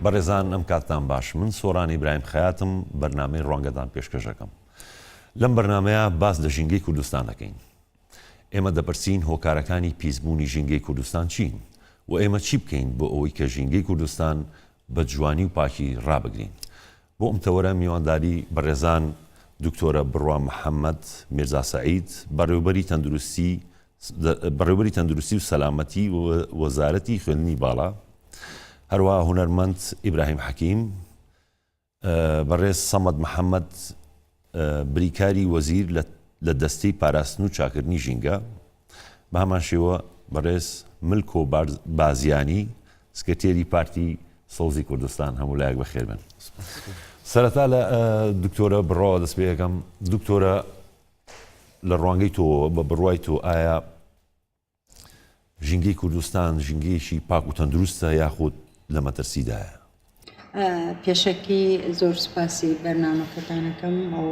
بەڕێزان ئەم کاتتان باش من سۆران ئیبراهیم خەیاتم بەرنامەی ڕوانگەدان پێشکەشەکەم لەم بەرنامەیە باس لە ژینگەی کوردستان دەکەین ئێمە دەپرسین هۆکارەکانی پیسبوونی ژینگەی کوردستان چین و ئێمە چی بکەین بۆ ئەوەی کە ژینگەی کوردستان بە جوانی و پاکی ڕابگرین بۆ ئەم تەوەرە میوانداری بەڕێزان دکتۆرە بڕوا محەممەد میرزا سەعید بەڕێوەبەری تەندروستی و سەلامەتی وەزارەتی خوێندنی باڵا هەروەها هونەرمەند ئیبراهیم حەکیم بەڕێز سەمەد محەممەد بریکاری وەزیر لە دەستەی پاراستن و چاکردنی ژینگە بە هەمان شێوە بەڕێز ملکۆ بازیانی سکرتێری پارتی سەوزی کوردستان هەموو لایەک بەخێر بن سەرەتا لە دکتۆرە بڕەوە دەست پێ یەکەم دکتۆرە لە ڕوانگەی تۆ بە بڕوای تۆ ئایا ژینگەی کوردستان ژینگەیەکی پاک و تەندروستە یاخود لە مەترسیدایە پێشەکی زۆر سوپاسی بەرنامەکەتانەکەم ئەو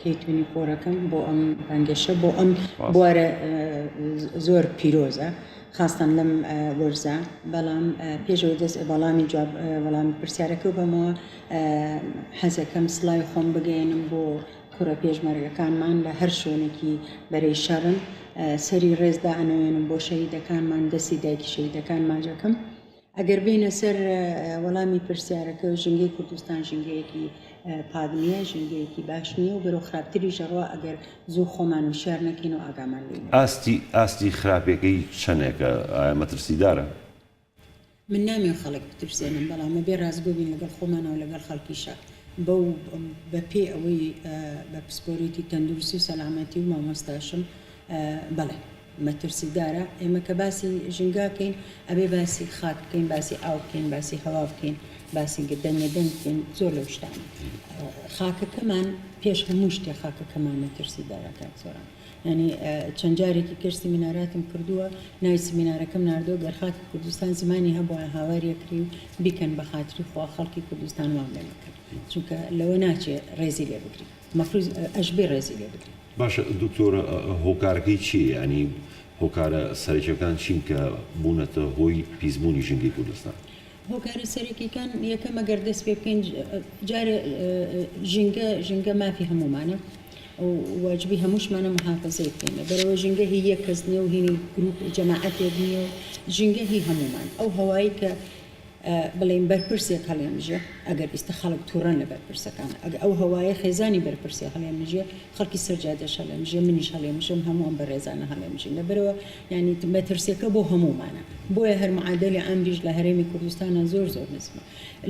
کەیتونی پۆرەکەم بۆ ئەم بەنگەشە بۆ ئەم بوارە زۆر پیرۆزە خاستان لەم وەرزە بەڵام پێشەوە دەست وەڵامی پرسیارەکە بەمەوە حەزەکەم سڵای خۆم بگەێنم بۆ کوڕە پێشمەرگەکانمان لە هەر شوێنێکی بەرەی شەڕن سەری ڕێزدا ئەنەوێنم بۆ شەهیدەکانمان دەستی دایکی شەهیدەکانمان جەکەم ئەگەر بینە سەر وەڵامی پرسیارەکە ژینگەی کوردستان ژینگەیەکی پاک نییە ژینگەیەکی باش نییە و بەرەو خراپتری ژەڕوە ئەگەر زوو خۆمان و شار نەکەین و ئاگامان لێ ئاستی خراپەکەی چەندێکە مەترسیدارە من نامێ خەڵک بترسێنم بەڵام بێ ڕازگۆ بین لەگەڵ خۆمانەوە لەگەڵ خەڵکیشە بە پێ ئەوەی بە پسپۆریتی تەندروستی و سەلامەتی و مامۆستاشم بەڵێ مەترسیدارە ئێمە کە باسی ژینگاکەین ئەبێ باسی خاک بکەین باسی ئاو بکەین باسی هەوا بکەین باسی دەنگەدەنگ بکەین زۆر لەو شتانە خاکەکەمان پێش هەموو شتێ خاکەکەمان مەترسیدارەکە زۆران ینی چەند جارێکی کرسی میناراتم کردووە ناوی سمینارەکەم ناردەوە گەرخاکی کوردستان زمانی هەبووە هاواریەکری و بیکەن بە خاتری خوا خەڵکی کوردستان وام لێ بکەن چونکە لەوە ناچێت ڕێزی لێ بگری مەفروض ئەشبێ ڕێزی لێ بگری باشە دکتۆرە هۆکارەکەی چیە ینی هۆکارە سەرەکیەکان چین کە بوونەتە هۆی پیسبوونی ژینگەی کوردستان هۆکارە سەرەکیەکان یەکەم ئەگەر دەست پێ بکەین جارێ ژینگە مافی هەمومانە واجبی هەمووشمانە محافەزەی بکەینە بەرەوە ژینگە هی یەک کەس نییە و هینی گروپ جەماعەتێک نییە و ژینگە هی هەمومان ئەو هەوایی کە بڵێن بەرپرسێک هەڵێمژێ ئەگەر ئیستا خەڵک تووڕەن لە بەرپرسەکان ئەگەر ئەو هەوایە خێزانی بەرپرسێ هەڵێمژێ خەڵکی سەرجادەش هەڵێمژێ منیش هەڵێمژم هەمووان بە ڕێزانە هەڵێمژین لەبەرەوە ینی مەترسیەکە بۆ هەمومانە بۆیە هەر معادلی ئەمریش لە هەرێمی کوردستانە زۆر نزمە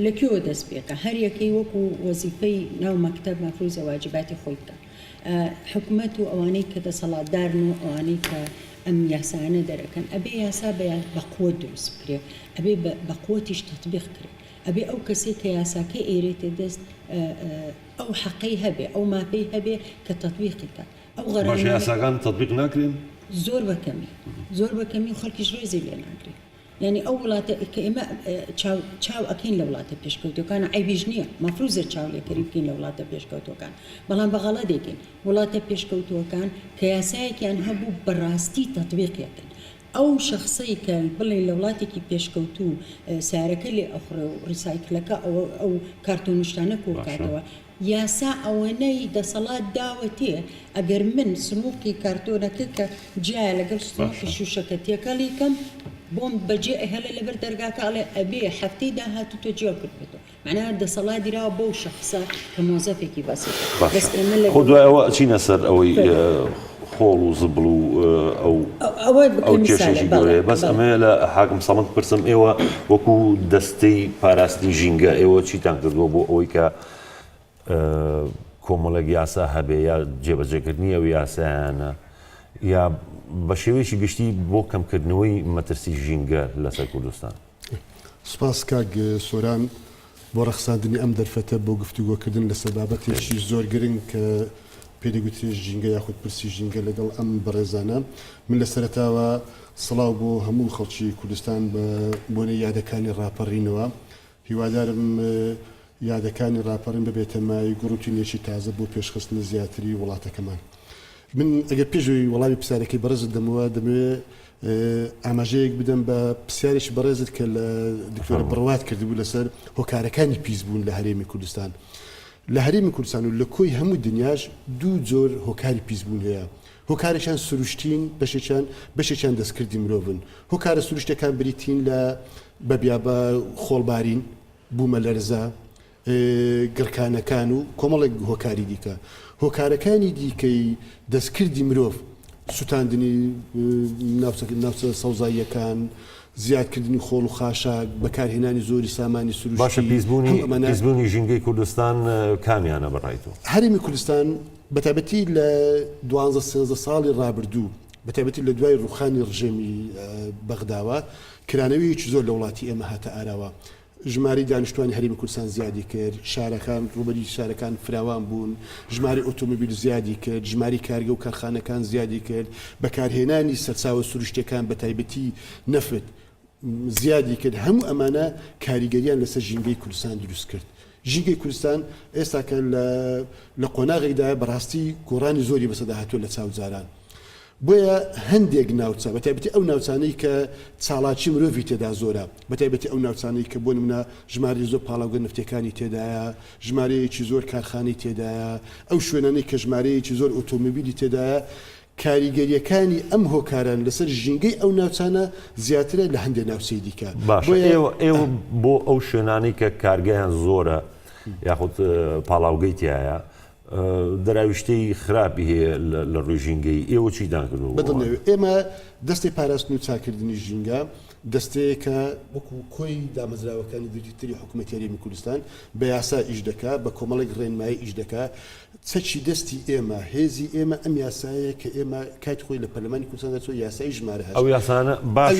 لەکوێوە دەست پێکە هەر یەکەی وەکو وەزیفەی ناو مەکتەب مەفروضە واجباتی خۆی بکە حکومەت و ئەوانەی کە دەسەڵاتدارن و ئەوانەی کە ئەم یاسانە دەرەکەن ئەبێ یاسا بە قووە دروست بکرێ ئەبێ بە قووەتیش تەطبیق کرێ ئەبێ ئەو کەسێک کە یاساکە ئێرێتە دەست ئەو حەقەی هەبێ ئەو مافەی هەبێ کە تەطبیقیکە ئەو غەرامە یاساکان تەطبیق ناکرێن زۆر بەکەمی و خەڵکیش ڕێزی لێ ناکرێت یعنی ئەو وڵاتە کە ئێمە چاو ئەکەین لە وڵاتە پێشکەوتەکانە عیبیش نییە مەفروضە چاو لێکەری بکەین لە وڵاتە پێشکەوتەکان بەڵام بەغەڵە دێکین وڵاتە پێشکەوتوەکان کە یاسایەکیان هەبوو بەڕاستی تەطبیقیەکەن ئەو شخصی کە بڵێن لە وڵاتێکی پێشکەوتوو سارەکە لێ ئەخڕێ و ڕیسایکلەکە ئەو کارتۆنیشتانە کۆکاتەوە یاسا ئەوەنەی دەسەڵات داوەتێ ئەگەر من سمووکی کارتۆنەکە کە جایە لەگەڵ سمووکی شوشەکە تێکەڵی کەم بۆم بەجێ هەلە لەبەر دەرگاکەڵێ ئەبێ هەفتەی داهاتوتۆ جێ کردێتەوە معناها دەسەڵات دیراوە بەو شخصە کە مۆزەفێکی بەسێت خۆ دوایەوە چینە سەر ئەوەی خۆڵ و زبڵ و ئەو کێشێکی گەورەیە بەس ئەمەیە لە حاکم سەمەد پرسم ئێوە وەکو دەستەی پاراستنی ژینگە ئێوە چیتان کردووە بۆ ئەوەی کە کۆمەڵێک یاسا هەبێ یا جێبەجێکردنی ئەو یاسایانە یا بە شێوەیەکی گشتی بۆ کەمکردنەوەی مەترسی ژینگە لەسەر کوردستان سپاس کاک سۆران بۆ ڕەخساندنی ئەم دەرفەتە بۆ گفتوگۆکردن لەسەر بابەتێکی زۆر گرنگ کە پێدەگوترێ ژینگە یاخود پرسی ژینگە لەگەڵ ئەم بەڕێزانە من لە سەرەتاوە سڵاو بۆ هەموو خەڵکی کوردستان بە بۆنەی یادەکانی ڕاپەڕینەوە هیوادارم یادەکانی ڕاپەڕین ببێتە مای گوڕوتینێکی تازە بۆ پێشخستنە زیاتری وڵاتەکەمان من ئەگەر پێشوی وەڵامی پرسیارەکەی بەڕێزت دەمەوە دەمەوێت ئاماژەیەک بدەم بە پرسیارێکی بەڕێزت کە لە دکتۆرە بڕوات کردبوو لەسەر هۆکارەکانی پیسبوون لە هەرێمی کوردستان. لە هەرێمی کوردستان و لە کۆی هەموو دنیاش دوو جۆر هۆکاری پیسبوون هەیە. هۆکارێکیان سروشتین بەشێکیان دەستکردی مرۆڤن. هۆکارە سروشتەکان بریتین لە بەبیا بە خۆڵبارین، بوومە لەرزە، گڕکانەکان و کۆمەڵێک هۆکاری دیکە. هۆکارەکانی دیکەی دەستکردی مرۆڤ، سوتاندنی ناوچە سەوزاییەکان، زیادکردنی خۆڵ و خاشاک، بەکارهێنانی زۆری سامانی سروشتی. باشە پیسبوونی ژینگەی کوردستان کامیانە بەڕایتەوە؟ هەرێمی کوردستان بەتایبەتی لە 12-13 ساڵی ڕابردوو، بەتایبەتی لە دوای ڕوخانی ڕژێمی بەغداوە کرانەوەیەکی زۆر لە وڵاتی ئێمە هاتە ئاراوە. ژماری دانیشتوانی هەرێمی کوردستان زیادی کرد، شارەکان ڕوبەری شارەکان فراوان بوون، ژماری ئۆتۆمۆبیل زیادی کرد، ژماری کارگە و کارخانەکان زیادی کرد، بەکارهێنانی سەرچاوە سروشتەکان بەتایبەتی نەفت زیادی کرد. هەموو ئەمانە کاریگەریان لەسەر ژینگەی کوردستان دروست کرد. ژینگەی کوردستان ئێستاکە لە قۆناغێکدا بەڕاستی گۆڕانی زۆری بەسەدا هاتووە لە چاوجاران. بۆیە هەندێک ناوچە بەتایبەتی ئەو ناوچانەی کە چاڵاکی مرۆڤی تێدا زۆرە، بەتایبەتی ئەو ناوچانەی کە بۆ نمونە ژماری زۆر پاڵاوگە نفتەکانی تێدایە، ژمارەیەکی زۆر کارخانەی تێدایە، ئەو شوێنانەی کە ژمارەیەکی زۆر ئۆتۆمۆبیلی تێدایە، کاریگەریەکانی ئەم هۆکاران لەسەر ژینگەی ئەو ناوچانە زیاترە لە هەندێک ناوچەی دیکە. ئێوە بۆ ئەو شوێنانی کە کارگەیان زۆرە یاخود پاڵاوگەی تایە دەراویشتەی خراپی هەیە لە ڕووی ژینگەی، ئێوە چی داکردەوە؟ بەدڵنەوێت ئێمە دەستی پاراستن و چاکردنی ژینگە دەستەیەکە وەکو کۆی دامەزراوەکانی دیتری حکوومەتی هەرێمی کوردستان بە یاسا ئیش دەکا، بە کۆمەڵێک ڕێنمایی ئیش دەکا. چەکی دەستی ئێمە هێزی ئێمە ئەم یاسایە کە ئێمە کاتی خۆی لە پەرلەمانی کوردستان دەچۆ یاسای ژمارە هەست. ئەو یاسانە باش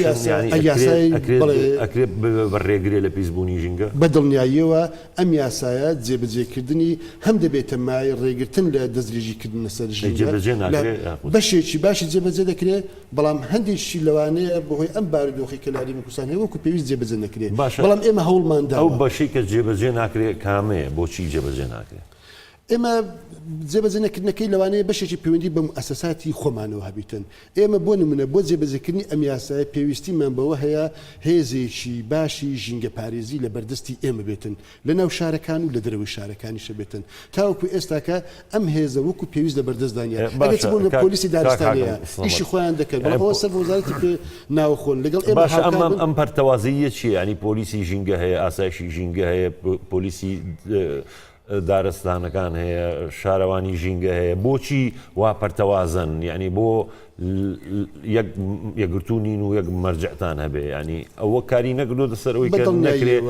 ئەکرێت بەڕێگرێ لە پیسبوونی ژینگە. بەدڵنیاییەوە ئەم یاسایە جێبەجێکردنی هەم دەبێتە مای ڕێگرتن لە دەستدرێژیکردن لەسەر ژینگە بەشێکی باشی جێبەجێ دەکرێت، بەڵام هەندێکی لەوانەیە بەهۆی ئەم بارودۆخی کە لە هەرێمی کوردستان هەیە وەکو پێویست جێبەجێ نەکرێت. بەڵام ئێمە هەوڵماندا ئەو بەشەی کە جێبەجێ ناکرێت کامەیە، بۆچی جێبەجێ ناکرێت؟ ئێمە جێبەجێ نەکردنەکەی لەوانەیە بەشێکی پەیوەندی بە مؤسساتی خۆمانەوە هەبیتن. ئێمە بۆ نمونە بۆ جێبەجێکردنی ئەم یاسایە پێویستیمان بەوە هەیە هێزێکی باشی ژینگە پارێزی لە بەردەستی ئێمە بێتن، لە ناو شارەکان و لە دەرەوەی شارەکانیشە بێتن، تاوەکو ئێستاکە ئەم هێزە وەکو پێویست لە بەردەستدانە. ئەگەر بۆ لە پۆلیسی دارستانەیە ئیشی خۆیان دەکەن، ئەوە سەر وەزارەتی پێ ناوخۆن لەگەڵ ئێمە. باش ئەم پەرتەوازیە چیە؟ ینی پۆلیسی ژینگە هەیە، ئاسایشی ژینگە هەیە، پۆلیسی دارستانەکان هەیە، شارەوانی ژینگە هەیە، بۆچی وا پەرتەوازن؟ یعنی بۆ یەکگرتوونین و یەک مەرجعتان هەبێ؟ ینی ئەوە کاری نەکردوتە سەر ئەوەی کە نەکرێت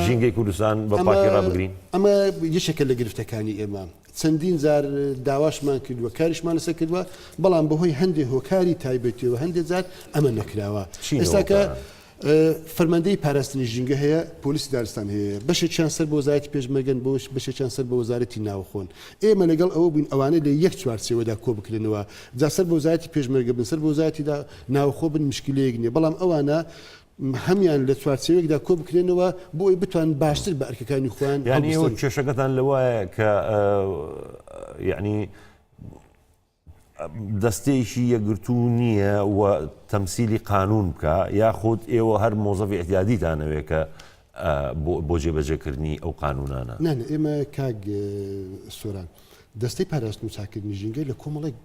ژینگەی کوردستان بە پاکی ڕابگرین. ئەمە یەکێکە لە گرفتەکانی ئێمە. چەندین جار داواشمان کردووە، کاریشمان لەسەر کردووە، بەڵام بەهۆی هەندێک هۆکاری تایبەتیەوە هەندێک جار ئەمە نەکراوە. ئێستاکە فەرماندەی پاراستنی ژینگە هەیە، پۆلیسی دارستان هەیە، بەشێکیان سەر بە وەزارەتی پێشمەرگەن، بەشێکیان سەر بە وەزارەتی ناوخۆن. ئێمە لەگەڵ ئەوە بووین ئەوانە لە یەک چوارچێوەدا کۆ بکرێنەوە، جا سەر بە وەزارەتی پێشمەرگە بن، سەر بە وەزارەتی ناوخۆ بن، مشکلەیەک نییە. بەڵام ئەوانە هەمیان لە چوارچێوەیەکدا کۆ بکرێنەوە بۆی بتوان باشتر بە ئەرکەکانی خۆیان. یعنی ئێوە کێشەکەتان لەوایە کە یعنی دەستەیەکی یەکگرتو نییە و تەمسیلی قانون بکە، یاخود ئێوە هەر مۆزەفی احتیادیتانەوێت کە بۆ جێبەجێکردنی ئەو قانونانە؟ نانە ئێمە کاک سۆران دەستەی پاراستن و چاکردنی ژینگە لە کۆمەڵێک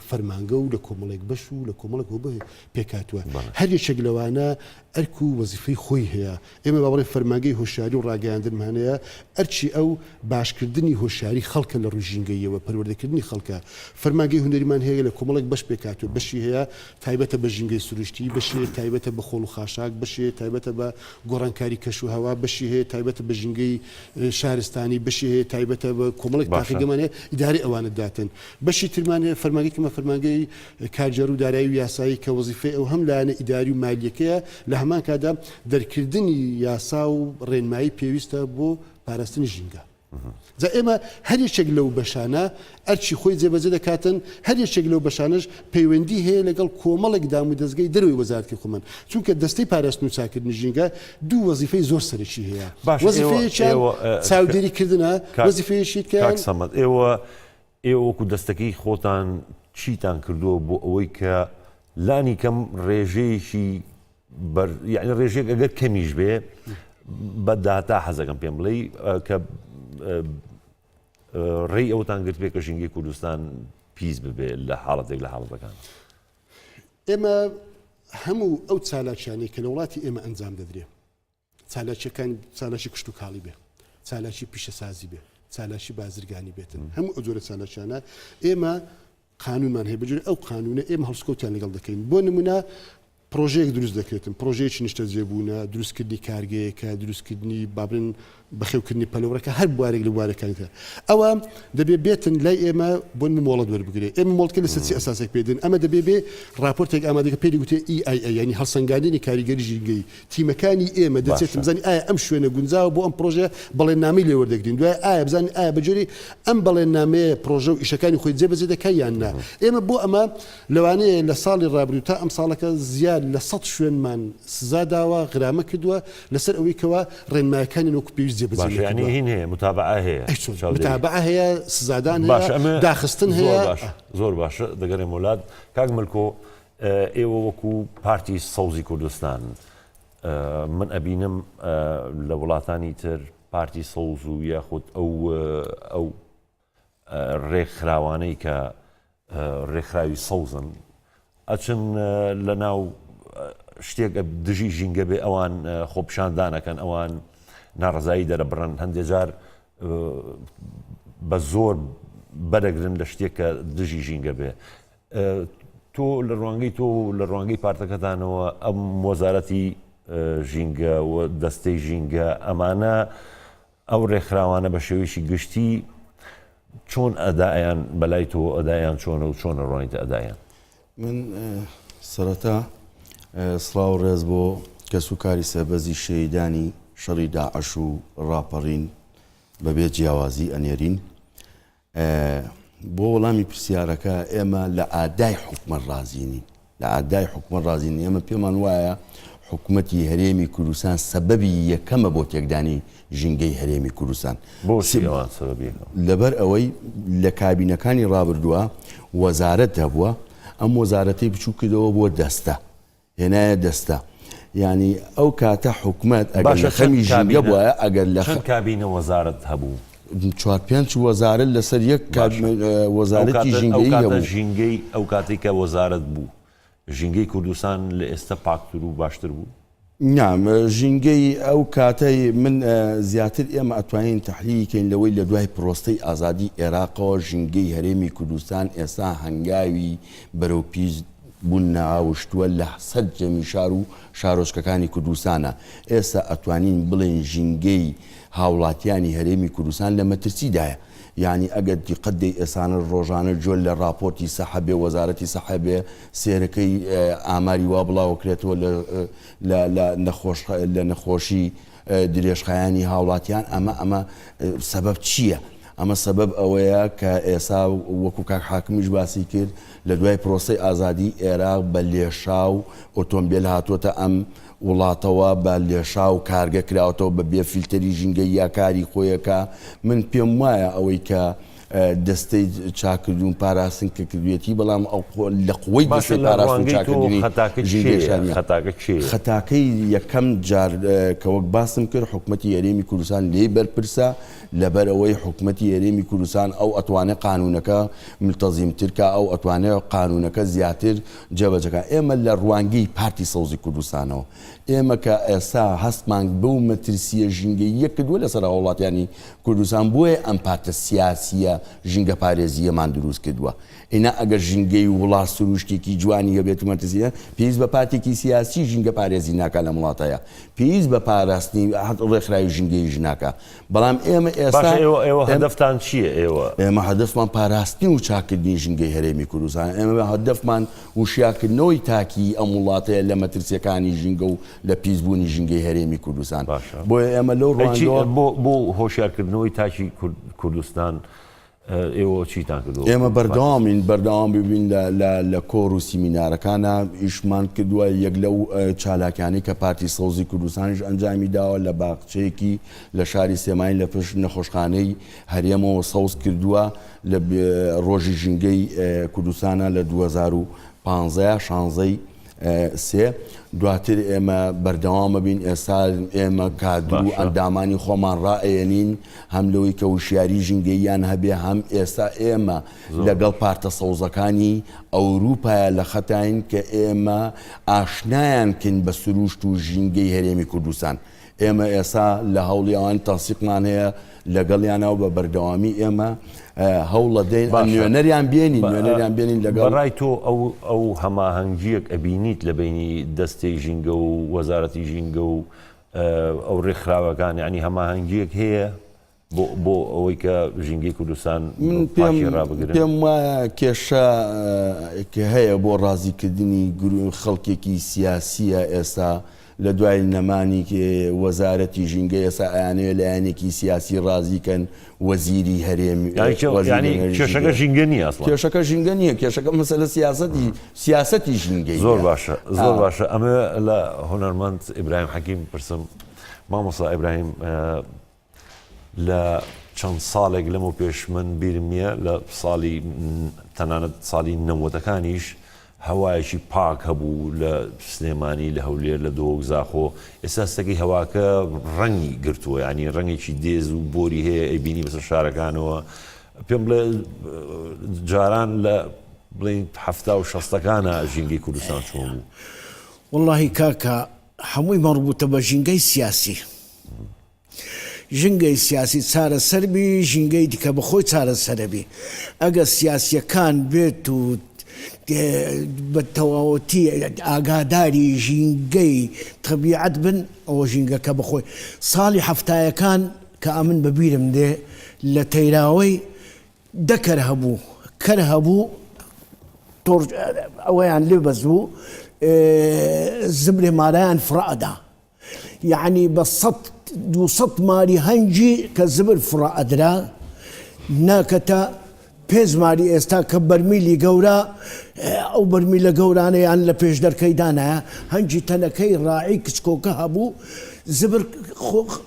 فەرمانگە و لە کۆمەڵێک بەش و لە کۆمەڵێک بۆ پێکاتوە. هەر یەکێک لەوانە ئەرک و وەزیفەی خۆی هەیە. ئێمە باوەڕێ فەرمانگەی هۆشیاری و ڕاگەیاندنمانەیە، ئەرچی ئەو باشکردنی هۆشیاری خەڵکە لە ڕووی ژینگەیەوە، پەروەردەکردنی خەڵکە. فەرمانگەی هونەریمان هەیە لە کۆمەڵێک بەش پێکاتوە، بەشی هەیە تایبەتە بە ژینگەی سروشتی، بەشی تایبەتە بە خۆڵ و خاشاک، بەشی تایبەتە بە گۆڕانکاری کەش و هەوا، بەشی هەیە تایبەتە بە ژینگەی شارستانی، بەشی هەیە تایبەتە بە کۆمەڵێک تاقیگەمانەیە ئیداری ئەوانە داتن. بەشی ترمانێ فەرمانگەی کەمە فەرمانگەی کارجار و دارایی و یاسایی کە وەزیفەی ئەو هەم لایەنە ئیداری و مالیەکەیە، لە هەمان کادا دەرکردنی یاسا و ڕێنمایی پێویستە بۆ پاراستنی ژینگە. جا ئێمە هەر یەکێک لەو بەشانە ئەرچی خۆی جێبەجێ دەکاتن، هەر یەکێک لەو بەشانەش پەیوەندی هەیە لەگەڵ کۆمەڵێک دام و دەستگای دەروی وەزارەتی خۆمان، چونکە دەستەی پاراستن و چاکردنی ژینگە دوو وەزیفەی زۆر سەرەکی هەیە. وەزیفەیەکیان چاودێریکردنە، وەزیفەیەکی کاک سەمەد ئێوە وەکو دەستەکەی خۆتان چیتان کردووە بۆ ئەوەی کە لانی کەم ڕێژەیەکی یعنی ڕێژێک ئەگەر کەمیش بێ بە داتا حەزەکەم پێم بڵێ کە ڕێی ئەوتان گرت بێ کە ژینگەی کوردستان پیس ببێ لە حاڵەتێک لە حاڵەتەکان. ئێمە هەموو ئەو چالاکیانەی کە لە وڵاتی ئێمە ئەنجام دەدرێ چالاکیەکان چالاکی کشت و کاڵی بێ چالاکی پیشەسازی بێ چالاکی بازرگانی بێتن هەموو ئەو جۆرە چالاکیانە ئێمە قانونمان هەیە بەجێ ئەو قانونە ئێمە هەڵسکەوتیان لەگەڵ دەکەین بۆ نمونە پرۆژەیەک دروست دەکرێتن پرۆژەیەکی نیشتە جێبوونە دروستکردنی کارگەیەکە دروستکردنی بابرن بەخێوکردنی پەلەوڕەکە هەر بوارێک لە بوارەکانیتە ئەوە دەبێت بێتن لای ئێمە بۆ مۆڵەت وەربگرێت ئێمە مۆڵکە لە سەرچی ئەساسێک پێدن ئەمە دەبێت بێ راپۆرتێک ئامادەکە پێی گوتێ EIA ینی هەڵسەنگاندنی کاریگەری ژینگەی تیمەکانی ئێمە دەچێتم بزانین ئایا ئەم شوێنە گونجاوە بۆ ئەم پرۆژە بەڵێننامەی لێ وەردەگرین دوای ئایا بزانین ئایا بەجێری ئەم بەڵێننامەیە پرۆژە و ئیشەکانی خۆی جێبەجێ دەکەی یان نا ئێمە بۆ ئەمە لەوانەیە لە ساڵی ڕابردوو تا ئەم ساڵەکە زیاد لە 100 شوێنمان سزا داوە غرامە کردووە لەسەر ئەوەی کەوە ڕێنمایەکانی وەکو پێویست جێبەجێ هین هەیە متابعە هەیە متابعە هەیە سزادان هەیە داخستن هەیە زۆر باشە دەگەڕێم وڵات کاک ملکۆ ئێوە وەکو پارتی سەوزی کوردستان من ئەبینم لە وڵاتانی تر پارتی سەوز و یاخود ئەو ڕێکخراوانەی کە ڕێکخراوی سەوزن ئەچن لە ناو شتێک دژی ژینگە بێ ئەوان خۆپشاندانەکەن ئەوان ناڕزایی دەرەبڕن هەندێک جار بە زۆر بەرەگرن لە شتێک کە دژی ژینگە بێ تۆ لە ڕوانگەی پارتەکەتانەوە ئەم وەزارەتی ژینگە و دەستەی ژینگە ئەمانە ئەو ڕێکخراوانە بە شێوەیەکی گشتی چۆن ئەدایان بەلای تۆ ئەدایان چۆنە و چۆنە ڕوانیتە ئەدایان من سەرەتا سڵاو ڕێز بۆ کەس و کاری سەربەزی شەیدانی شەڕی داعەش و ڕاپەڕین بەبێ جیاوازی ئەنێرین بۆ وەڵامی پرسیارەکە ئێمە لە ئادای حکومەت ڕازینین لە ئادای حکومەت ڕازین ئێمە پێمان وایە حکوومەتی هەرێمی کوردستان سەبەبی یەکەمە بۆ تێکدانی ژینگەی هەرێمی کوردستان لەبەر ئەوەی لە کابینەکانی ڕابردووە وەزارەت هەبووە ئەم وەزارەتەی بچوو کردەوە بۆ دەستە هێنایە دەستە ینی ئەو کاتە حکوومەت ئەگەر لە خەمی ژینگە بووە ئەگەر لە کابینە وەزارەت هەبوو 4-5 وەزارەت لەسەر یەک وەزارەتی ژینگەی هەبوو ژینگەی ئەو کاتێک کە وەزارەت بوو ژینگەی کوردستان لە ئێستا پاکتر و باشتر بوو نام ژینگەی ئەو کاتەی من زیاتر ئێمە ئەتوانین تەحلیلکەین لەوەی لە دوای پرۆستەی ئازادی عێراقەوە ژینگەی هەرێمی کوردستان ئێستا هەنگاوی بەرەو پیش بوون ناوشتووە لە 100 جەمی شار و شارۆچکەکانی کوردستانە ئێستا ئەتوانین بڵێن ژینگەی هاوڵاتیانی هەرێمی کوردستان لە مەترسیدایە یعنی ئەگەر دیقەت دەی ئێسانە ڕۆژانە جۆل لە راپۆرتی سەحەبێ وەزارەتی سەحەبێ سێرەکەی ئاماری وا بڵاوکرێتەوە لە نەخۆشی درێژخایانی هاوڵاتیان ئەمە سەبەب چییە؟ ئەمە سەبەب ئەوەیە کە ئێسا وەکو کاک حاکمیش باسی کرد لە دوای پرۆسەی ئازادی عێراق بە لێشاو ئۆتۆمبیل هاتووەتە ئەم وڵاتەوە بە لێشاو کارگە کراوەتەوە بە بێ فیلتەری ژینگەی یا کاری خۆیەکە من پێم وایە ئەوەی کە دەستەی چاکردون پاراستن کە کردوێتی بەڵام لە قوەی دەستەی پاراستن چاکردنی خەتاکەی یەکەم جار کە وەک باسم کرد حکوومەتی هەرێمی کوردستان لێ بەرپرسە لەبەرەوەی حکوومەتی هەرێمی کوردستان ئەو ئەتوانێت قانونەکە ملتەزیمترکە ئەو ئەتوانێت قانونەکە زیاتر جێبەجەکە ئێمە لە ڕوانگەی پارتی سەوزی کوردستانەوە ئێمە کە ئێستا هەستمان بەو مەترسیە ژینگەی یەک کردووە لەسەر وڵاتیانی کوردستان بۆیە ئەم پارتە سیاسیە ژینگە پارێزیەمان دروست کردووە ئینا ئەگەر ژینگەی وڵات سروشتێکی جوانی هەبێت مەترسیە پێویست بە پارتێکی سیاسی ژینگە پارێزی ناکات لە وڵاتەیە پێویست بە پاراستنی ڕێکخراوی ژینگەی ژناکە بەڵام ئێمە ئێستا ئێوە هەدەفتان چییە ئێمە هەدەفمان پاراستنی و چاکردنی ژینگەی هەرێمی کوردستان ئێمە هەدەفمان وشیاکردنەوەی تاکی ئەم وڵاتەیە لە مەترسیەکانی ژینگە و لە پیسبوونی ژینگەی هەرێمی کوردستان بۆیە ئێمە لەو ڕوانگەوە بۆ هۆشیارکردنەوەی تاکی کوردستان ئێوە چیتان کردو ئێمە بەردەوام ببین لە کۆڕ و سیمینارەکانە ئیشمان کردووە یەک لەو چالاکیانی کە پارتی سەوزی کوردستانیش ئەنجامی داوە لە باخچەیەکی لە شاری سێمای لە پشت نەخۆشخانەی هەرێمەوە سەوز کردووە لە ڕۆژی ژینگەی کوردستانە لە 2015 15 16 سێ دواتر ئێمە بەردەوامە بین ئێستا ئێمە کادر و ئەندامانی خۆمان ڕائێنین هەم لەوەی کە وشیاری ژینگەییان هەبێ هەم ئێستا ئێمە لەگەڵ پارتە سەوزەکانی ئەوروپایە لە خەتاین کە ئێمە ئاشنایانکن بە سروشت و ژینگەی هەرێمی کوردستان ئێمە ئێستا لە هەوڵی ئەوان تەنسیقمان هەیە لەگەڵیانەوە بە بەردەوامی ئێمە هەوڵە دەین نوێنەریان بێنین لەگەڵ بەڕای تۆ ئەو هەماهەنگیەک ئەبینیت لە بینی دەستەی ژینگە و وەزارەتی ژینگە و ئەو ڕێکخراوەکان ینی هەماهەنگیەک هەیە بۆ ئەوەی کە ژینگەی کوردستان پێم وایە کێشە کە هەیە بۆ ڕازیکردنی خەڵکێکی سیاسیە ئێستا لە دوای نەمانی وەزارەتی ژینگە ئێستا ئەیانەوێت لە یانێکی سیاسی ڕازیکەن وەزیری هەرێمی کێشەکە ژینگە نیە کێشەکە ژینگە نییە کێشەکە مەسەلە سیاسەتی ژینگەی زۆر باشە ئەمە لە هونەرمەند ئیبراهیم حەکیم پرسم مامۆستا ئیبراهیم لە چەند ساڵێک لەمە پێش من بیرم نییە لە ساڵی تەنانەت ساڵی نەوەتەکانیش هەوایەکی پاک هەبوو لە سلێمانی لە هەولێر لە دۆک زاخۆ ئێستا سەگەی هەواکە ڕەنگی گرتووە ینی ڕەنگێکی دێز و بۆری هەیە ئەیبینی بەسەر شارەکانەوە پێم بڵێ جاران لە بڵین 70 و 60ەکانە ژینگەی کوردستان چۆن بوو واللهی کاکە هەمووی مەڕبووتە بە ژینگەی سیاسی ژینگەی سیاسی چارەسەربی ژینگەی دیکە بەخۆی چارەسەرەبی ئەگە سیاسیەکان بێت و بە تەواوەتی ئاگاداری ژینگەی تەبیعەت بن ئەوە ژینگەکە بخۆی ساڵی هەفتایەکان کە ئەمن بەبیرم دێ لە تەیراوەی دەکەر هەبوو کەر هەبوو ئەوەیان لێ بەزبوو زبرێ مارایان فرائەدا یعنی بە 200 ماری هەنجی کە زبر فرائەدرا ناکەتە پێزماری ئێستا کە بەرمیلی گەورە ئەو بەرمیلە گەورانەیان لە پێش دەرکەیدانایە هەنجی تەنەکەی ڕاعی کچکۆکە هەبوو زبر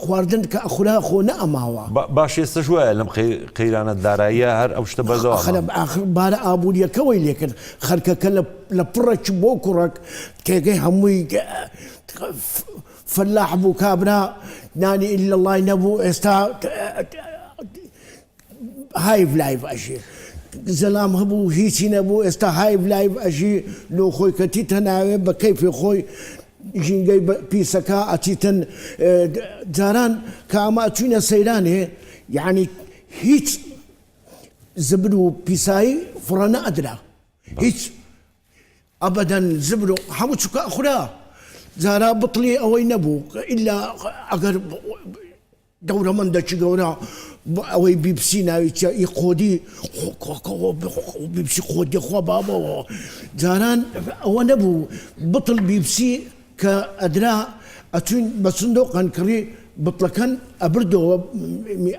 خواردن کە ئەخورا خۆ نەئەماوە باش ئێستش وایە لەم قەیرانە داراییە هەر ئەو شتە بەردەوام بارە ئابوووریەکەوەی لێکرد خەرکەکە لە پڕێک بۆ کوڕک تێگەی هەمووی فەلاح بوو کابرا نانی ئیلا اللای نەبوو ئێستا هایڤ لایڤ ئەژێ زەلام هەبوو هیچی نەبوو ئێستا هایڤ لایڤ ئەژی لۆ خۆی کەتیتە ناوێ بە کەیفی خۆی ژینگەی پیسەکە ئەچیتن جاران کە ئەمە ئەچوینە سەیرانێ یعنی هیچ زبر و پیسایی فڕە نەئەدرا هیچ ئەبەدەن زبر و هەموو چووکە ئەخورا جارا بڵی ئەوەی نەبوو ئیلا ئەگەر دەورەمەندەکی گەورە ئەوەی بیبسی ناویچە ئی قۆدی بیبسی خۆدی خوا بابەوە جاران ئەوە نەبوو بڵ بیبسی کە ئەدرا ئەچوین بە سندۆ قەنکڕی بڵەکەن ئەبردەوە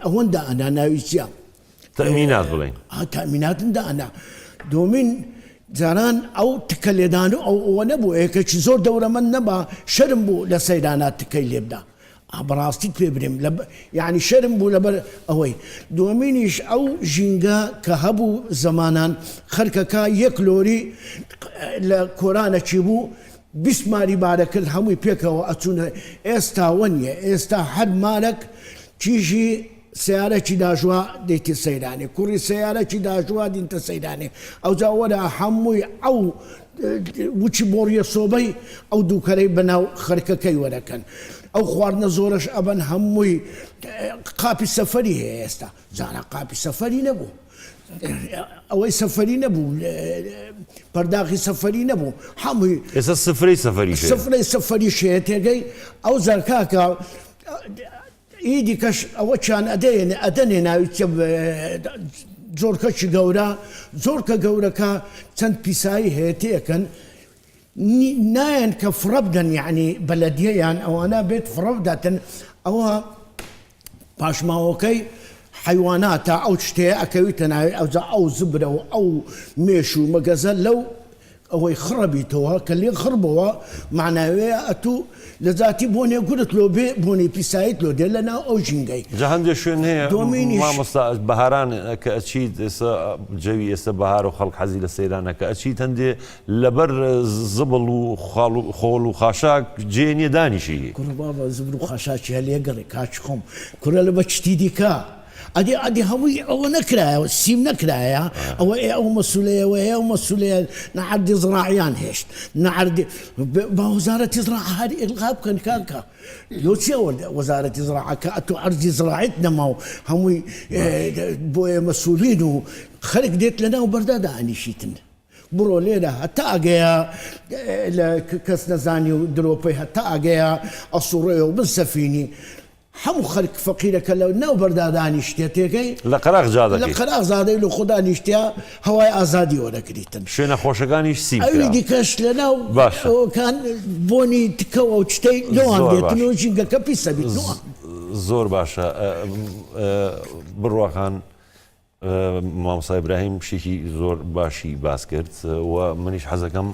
ئەوەندا ئەنا ناویچە تەمینات بڵین تەمیناتندا ئەنا دومین جاران ئەو تکە لێدان و ئەوە نەبوو ئەیەکەکی زۆر دەورەمەند نەبا شەرم بوو لە سەیرانات تکەی لێبدا بەڕاستیت پێ برێم یعنی شەرم بوو لەبەر ئەوەی دومینیش ئەو ژینگە کە هەبوو زەمانان خەرکەکە یەک لۆری لە کۆرانەکی بوو 20 ماری بارەکرد هەمووی پێکەوە ئەچوونە ئێستا وەنیە ئێستا هەر مارەك کیژی سیارەکی داژوا دێتی سەیرانێ کوڕی سیارەکی داژوا دینتە سەیرانێ ئەو جاوەرە هەمووی ئەو وچی بۆڕیە سۆبەی ئەو دووکەرەی بەناو خەرکەکەی وەرەکەن ئەو خواردنە زۆرش ئەبەن هەمووی قاپی سەفەری هەیە ئێستا جارە قاپی سەفەری نەبوو ئەوەی سەفەری نەبوو پەرداخی سەفەری نەبوو هەمووی ئێستا سفرەی سەفەری شەیە تێگەی ئەو زەرکاکە ئیدی کەش ئەوە چیان ئەدەنێ ناوی زۆرکەکی گەورە زۆرکە گەورەکە چەند پیسایی هەیە تێکەن نایەن کە فڕە بدەن یعنی بەلەدیەیان ئەوانە بێت فڕە بداتن ئەوە پاشماوەکەی حیواناتە ئەو شتەیە ئەکەویتە ناوێت ئەوجا ئەو زبرە و ئەو مێش و مەگەزە لەو ئەوەی خڕەبیتەوە کە لێ خڕبەوە معناوەیە ئەتوو لە ذاتی بۆنێ گورت لۆ بێ بۆنی پیسایت لۆ دێ لە ناو ئەو ژینگەی جا هەندێک شوێن هەیە دۆمینیش- مامۆستا بەهاران کە ئەچیت ئێستا جەوی ئێستا بەهار و خەڵک حەزی لە سەیرانە کە ئەچیت هەندێ لەبەر زبڵ و خۆڵ و خاشاک جێنیە دانیشی کوڕ بابە زبر و خاشاکی هەلێ گەڕێ کاچ خۆم کوڕە لە بە چتی دیکە ئەدی هەمووی ئەوە نەکرایەوە سیم نەکرایە ئەوە ئەو مەسولەیەوەیە و مەسولەیە نەعەردی زراعیان هێشت نەعەردی با وەزارەتی زراعە هەر ئێلغا بکەن کاکە لۆ چێوە وەزارەتی زراعەکە ئەتو عەرزی زراعیت نەما و هەمووی بۆیە مەسولین و خەرک دێت لە ناو بەردادا ئەنیشیتن بڕۆ لێرە هەتا ئەگەیە کەس نەزانی و درۆپەی هەتا ئەگەیە ئەسوڕێ و بنسەفینی هەموو خەرک فەقیرەکە لە ناو بەردادانی شتێتێکەی لە قەراغ لە جادەکەی قەراغ زادەی لە خۆدا نیشتیا هەوای ئازادی وەرەگریتن شوێنە خۆشەکانیش سیم ئەوی کرا. دیکەش لە ناو باشە. ئەوکان بۆنی تکەوە و شتەی لەوان زۆر دێتن و باش. ژینگەکە پیسە بیت زۆر باشە بڕواخان مامۆستا ئیبراهیم شێکی زۆر باشی باس کرد و منیش حەزەکەم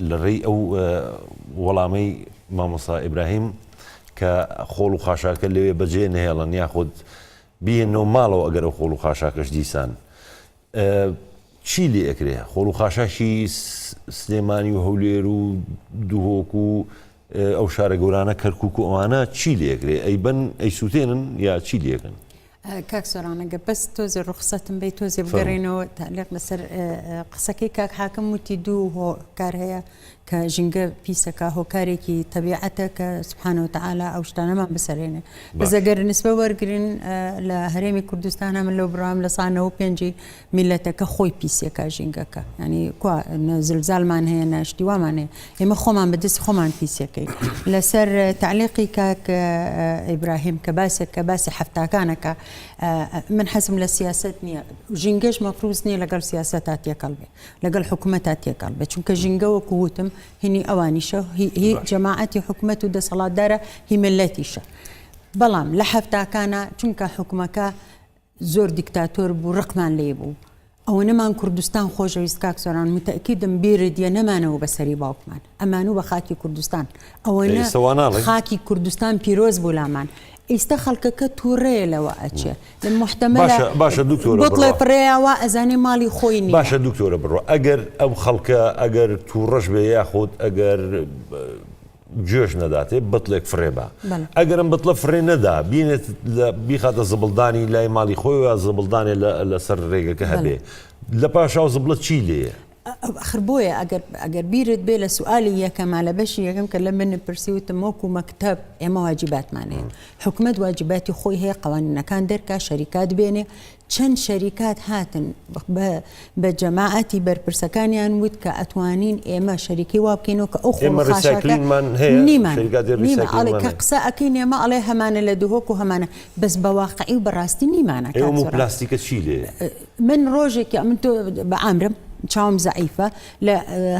لە ڕێی ئەو وەڵامەی مامۆستا ئیبراهیم کە خۆڵ و خاشاکە لەوێ بەجێ نهێڵن یاخود بێنەوە ماڵەوە ئەگەر ئەو خۆڵ و خاشاکەش دیسان چی لێ ئەکرێ خۆڵ و خاشاکی سلێمانی و هەولێر و دووهۆک و ئەو شارە گەورانە کەرکک و ئەوانە چی لێکرێ ئەی بن ئەی سووتێنن یا چی لێکن کاک سۆرانەگە بەس تۆزێ ڕوخسەتم بێت تۆزێ بگەڕێنەوە تاالق لەسەر قسەکەی کاک حاکم وتی دوو هۆکار هەیە کە ژینگە پیسەکە هۆکارێکی تەبیعەتە کە سبحانەوە تەعالا ئەو شتانەمان بسەرێنێ بەزەگەر نسبە وەرگرن لە هەرێمی کوردستانە من لەو بڕام لە سانەوە پێنجی میلەتەکە خۆی پیسێکە ژینگەکە ینی کو زلزالمان هەیە ناشتیوامان هەیە ئێمە خۆمان بەدەست خۆمان پیسەکەی لەسەر تعلیقی کاک ئیبراهیم کە باسی هەفتاکانەکە من حەزم لە سیاست نییە ژینگەش مەفروض نییە لەگەڵ سیاسەتا تێکەڵ بێ لەگەڵ حکوومەتا تێکەڵ بێ چونکە ژینگە وەکو وتم هینی ئەوانیشە هی جەماعەتی حکوومەت و دەسەڵاتدارە هی ملەتیشە بەڵام لە هەفتاکانە چونکە حکوومەکە زۆر دیکتاتۆر بوو ڕقمان لێ بوو ئەوە نەمان کوردستان خۆشەویست کاک سۆران متەکیدم بیردیە نەمانەوە بەسەری باوکمان ئەمان و بە خاکی کوردستان ئەوە خاکی کوردستان پیرۆز بوو لامان ئێستا خەڵکەکە تووڕەیە لەوە ئەچێ لە محتەمەلە باشە دوکتۆرە بڵێ پڕێەوە ئەزانێ ماڵی خۆی نیە باشە دوکتۆرە بڕۆ ئەگەر ئەو خەڵکە ئەگەر تووڕەش بێ یاخۆت ئەگەر گوێش نەداتێ بتڵێک فرێ بە ئەگەرم بتڵە فرێ نەدا بینێت بیخاتە زبڵدانی لای ماڵی خۆی و زبڵدانێ لەسەر ڕێگەکە هەبێ لە پاشاو زبڵە چی لێیە ئەخر بۆیە ئەگەر بیرت بێ لە سوالی یەکەما لە بەشی یەکەم کە لە من پرسیوتم وەکو مەکتەب ئێمە واجباتمانەیە حکومت واجباتی خۆی هەیە قوانینەکان دەرکا شەریکات بێنێ چەند شەریکات هاتن بە جەماعەتی بەرپرسەکانیان وت کە ئەتوانین ئێمە شەریکی وا بکەینەوە کە ئەو خۆڵخاشەکە نیمان کە قسە ئەەکەین ئێمە ئەڵێ هەمانە لە دوهۆک و هەمانە بەس بە واقعی و بەڕاستی نیمانە پلاستیکە چی لێ من ڕۆژێکی ئەمن تۆ بە ئامرم چاوم زعیفە لە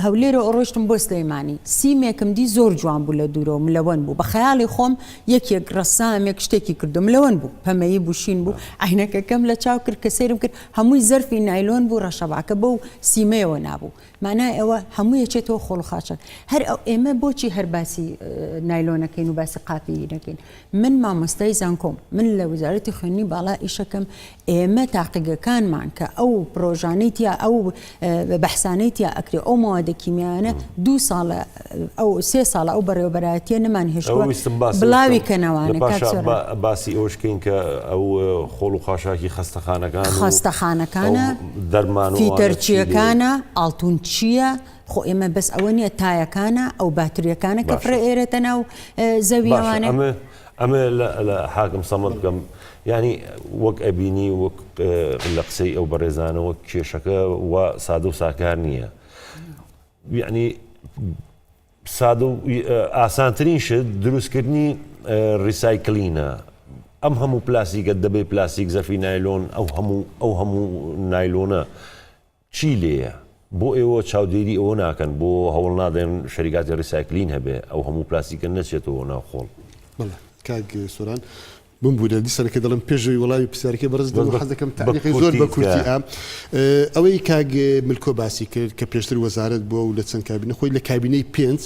هەولێرە ڕۆشتم بۆ سلەیمانی سیمێکم دی زۆر جوان بوو لە دوورەوە ملەوەن بوو بە خەیاڵی خۆم یەکێک ڕەسامێک شتێکی کردو ملەوەن بوو پەمەیی بوشین بوو عینەکەکەم لە چاو کرد کە سێرم کرد هەمووی زەرفی نایلۆن بوو ڕەشەباکە بەو سیمەیەوە نابوو مانای ئەوە هەموو یەچێتەوە خۆڵ و خاشە هەر ئەو ئێمە بۆچی هەر باسی نایلۆنەکەین و باسی قاپی نەکەین من مامۆستای زانکۆم من لە وزارەتی خوێنی باڵا ئیشەکەم ئێمە تاقیگەکانمان کە ئەو پرۆژانیتیا ئەو بەحسانەیتیا ئەکرێ ئەو ماوەدە کیمیانە 2 ساڵە ئەو 3 ساڵە ئەو بەڕێوەبەرایەتیە نەمان هێشتووە بڵاوی کەنەوانە باسی ئەوشکەین کە ئەو خۆڵ و خاشاکی خەستەخانەکانە دەرمان فیتەرچیەکانە ئاڵتون چییە خۆ ئێمە بەس ئەوە نییە تایەکانە ئەو باتریەکانە کە فرە ئێرەتە ناو زەویەوانە ئەمە لە حاکم سەمەد بکەم ینی وەک ئەبینی وەک لە قسەی ئەو بەڕێزانە وەک کێشەکە و سادە و ساکار نییە یعنی سادە و ئاسانترین شت دروستکردنی ریسایکلینە ئەم هەموو پلاستیکە دەبێت پلاستیک زەفی نایلۆن ئەو هەموو نایلۆنە چی لێیە بۆ ئێوە چاودێری ئەوە ناکەن بۆ هەوڵ نادەن شەریکاتی ریسایکلین هەبێ ئەو هەموو پلاستیکە نەچێتەوە ناوخۆڵ کاک سۆران بمبوورە دیسانەکە دەڵم پێشەوەی وڵامی پرسیارەکە بەڕز دەم حەز دەکەم تاریخی بە زۆر بە کورتی کورتی ئەوەی کاگ ملکۆ باسی کرد کە پێشتر وەزارەت بووە و لە چەند کابینە خۆی لە کابینەی 5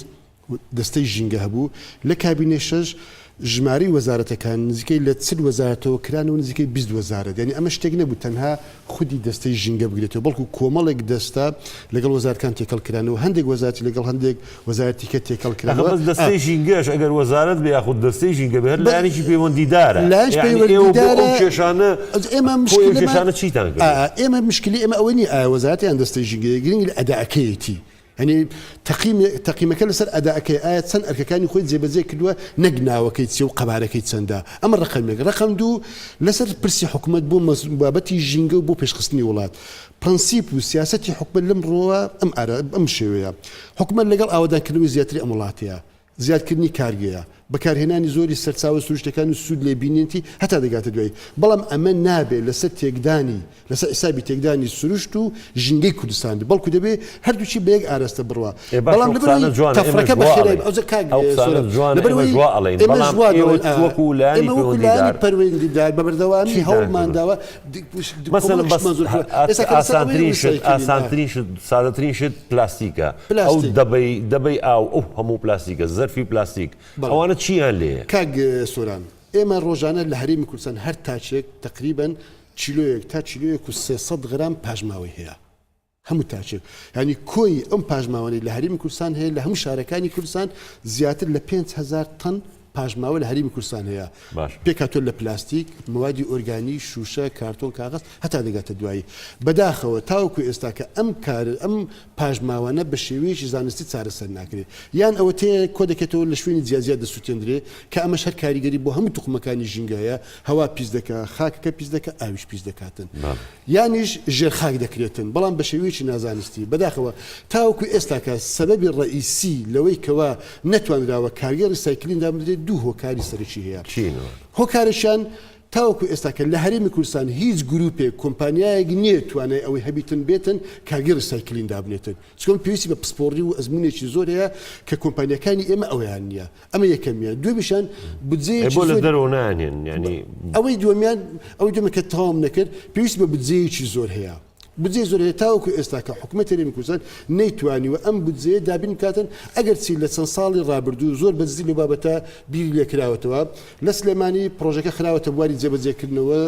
دەستەی ژینگە هەبوو لە کابینەی 6 ژماری وەزارەتەکان نزیکەی لە 40 وەزارەتەوە کران و نزیکەی 20 وەزارەت یعنی ئەمە شتێک نەبوو تەنها خودی دەستەی ژینگە بگرێتەوە بەڵکو کۆمەڵێک دەستە لەگەڵ وەزارەتەکان تێکەڵ کرانەوە هەندێک وەزارەتی لەگەڵ هەندێک وەزارەتیکە تێکەڵ کرانەوە بەس دەستەی ژینگەش ئەگەر وەزارەت بێ یاخود دەستەی ژینگە بێت لایەنێکی پەیوەندیدارە لایەنش پەیوەندیدارە ئەو کێشانە ئێمە کێشانە چیتان کرد ئێمە مشکلی ئێمە ئەوە نی ئایا وەزارەتیان دەستەی ژینگە گرنگ لە ئەداءەکەیەتی هەنی تەقیمەکە لەسەر ئەداءەکەی ئایا چەند ئەرکەکانی خۆی جێبەجێ کردووە نەک ناوەکەی چێ و قەبارەکەی چەندە ئەمە ڕقەمێک ڕقەم دوو لەسەر پرسی حکوومەت بۆ بابەتی ژینگە و بۆ پێشخستنی وڵات پرەنسیپ و سیاسەتی حکومەت لەم ڕۆوە ئەم شێوەیە حکومەت لەگەڵ ئاوادانکردنەوەی زیاتری ئەم وڵاتەیە زیادکردنی کارگەیە بەکارهێنانی زۆری سەرچاوە سروشتەکان و سوود لێ بینێتی هەتا دەگاتە دوای بەڵام ئەمە نابێت لەسەر تێکدانی لەسەر حسابی تێکدانی سروشت و ژینگەی کوردستان بەڵکو دەبێت هەردووچی بەیەک ئاراستە بڕوە بەڵام تەفرەکە بەخێرای ئەوجە پەروەردیدار بە بەردەوامی هەوڵمان داوە ئاسانترین سادەترین شت پلاستیکە ئەو دەبەی ئاو ئەو هەموو پلاستیکە زەرفی پلاستیک ئەوانە چیان لێ کاگ سۆران ئێمە ڕۆژانە لە هەرێمی کوردستان هەر تاچێک تقریبا چیلۆیەک تا چیلۆیەک و 300 غرام پاژماوەی هەیە هەموو تاچێک ینی کۆی ئەم پاژماوەی لە هەرێمی کوردستان هەیە لە هەموو شارەکانی کوردستان زیاتر لە 5000 تن پاژماوە لە هەرێمی کوردستان هەیە پێکاتۆ لە پلاستیک موادی ئۆرگانی شوشە کارتۆن کاغەز هەتا دەگاتە دوایی بەداخەوە تاوەکو ئێستا کە ئەم پاژماوانە بە شێوەیەکی زانستی چارەسەر ناکرێت یان ئەوە تێ کۆ دەکێتەوە لە شوێنی جیاجیات دەسووتێنرێ کە ئەمە هەر کاریگەری بۆ هەموو توخمەکانی ژینگەیە هەوا پیس دەکە خاکەکە پیس دەکە ئاویش پیس دەکاتن یانیش ژێر خاک دەکرێتن بەڵام بە شێوەیەکی نازانستی بەداخەوە تاوەکو ئێستا کە سەبەبی ڕئیسی لەوەی کەوا نەتوانراوە کارگەری ریسایکلین دابدرێت دوو هۆکاری سەرکی هەیە هۆکارشان تاوەکو ئێستا کە لە هەرێمی کوردستان هیچ گروپێک کۆمپانیایەک نییە توانای ئەوەی هەبیتن بێتن کارگەری ریسایکلین دابنێتن چکۆم پێویستی بە پسپۆڕی و ئەزمونێکی زۆر هەیە کە کۆمپانیەکانی ئێمە ئەویان نییە ئەمە یەکەمیان دوێبیشان بودجەیەکی لە دەرەوە نانێن ینی ئەوەی دووەمیان ئەوەی دومە کە تەواو نەکرد پێویستی بە بودجەیەکی زۆر هەیە بودجێ زۆر هەیە تاوەکو ئێستا کە حکوومەت هەرێمی کوردستان نەیتوانیوە ئەم بودجەیە دابین کاتن ئەگەر چی لە چەند ساڵی ڕابردوو زۆر بەدزی لە بابەتە بیری لێکراوەتەوە لە سلێمانی پرۆژەکە خراوەتە بواری جێبەجێکردنەوە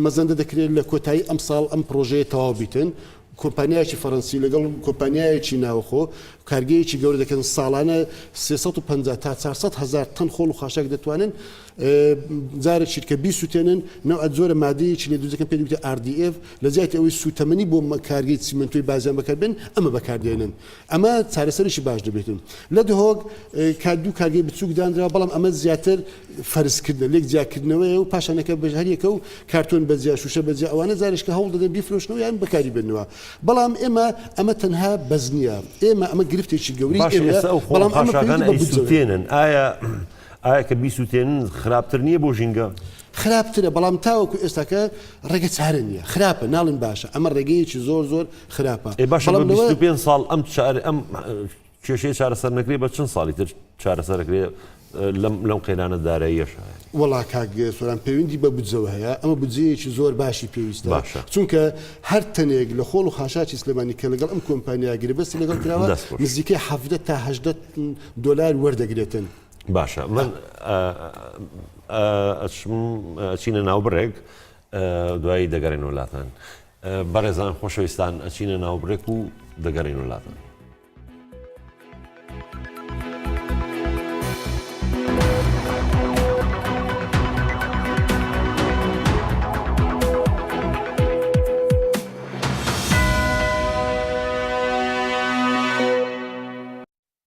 مەزەندە دەکرێت لە کۆتایی ئەم ساڵ ئەم پرۆژەیە تەواو بیتن کۆمپانیایکی فەڕەنسی لەگەڵ کۆمپانیایەکی ناوخۆ کارگەیەکی گەورە دەکەن ساڵانە 350 تا 400 هزار تن خۆڵ و خاشاک دەتوانن جارە شیرکە بی سووتێنن نەوە زۆرە مادەیەکی لێ دووزەکەم پێ وتە RDF لە جیاتی ئەوەی سوتەمەنی بۆ کارگەی سیمنتۆی بازیان بەکاربێن ئەمە بەکاردێنن ئەمە چارەسەرێکی باش دەبێتن لە دهۆک دوو کارگەی بچووک دانرا بەڵام ئەمە زیاتر فەرزکردن لێک جیاکردنەوەی و پاشانەکە بەژهریەکە و کارتۆن بەجیا شوشە بەجیا ئەوانە زارشکە هەوڵ دەدەن بیفرۆشنەوە یان بەکاری بێنەوە بەڵام ئێمە تەنها بەز نییە ئێمە ئەمە گرفتێکی گەوری بەڵام ئەمەسووتێنن ئایا کە بیسووتێنن خراپتر نییە بۆ ژینگە خراپترە بەڵام تاوەکو ئێستاکە ڕێگە چارە نییە خراپە ناڵین باشە ئەمە ڕێگەیەکی زۆر خراپە باش 25 ساڵ ئەم کێشەیە چارەسەر نەکرێت بە چەند ساڵی تر چارەسەر دەکرێت لەم قەیرانە داراییەشە وەڵا کاک سۆران پەیوەندی بە بودجەوە هەیە ئەمە بودجەیەکی زۆر باشی پێویستە چونکە هەر تەنێک لە خۆڵ و خاشاکی سلێمانی کە لەگەڵ ئەم کۆمپانیاگیری بەستی لەگەڵ کراوە نزیکەی 70 تا 80 دلار وەردەگرێتن باشە من ئەچینە ناو بڕێک دوایی دەگەڕێن وڵاتان بەڕێزان خۆشەویستان ئەچینە ناو بڕێک و دەگەڕێن وڵاتان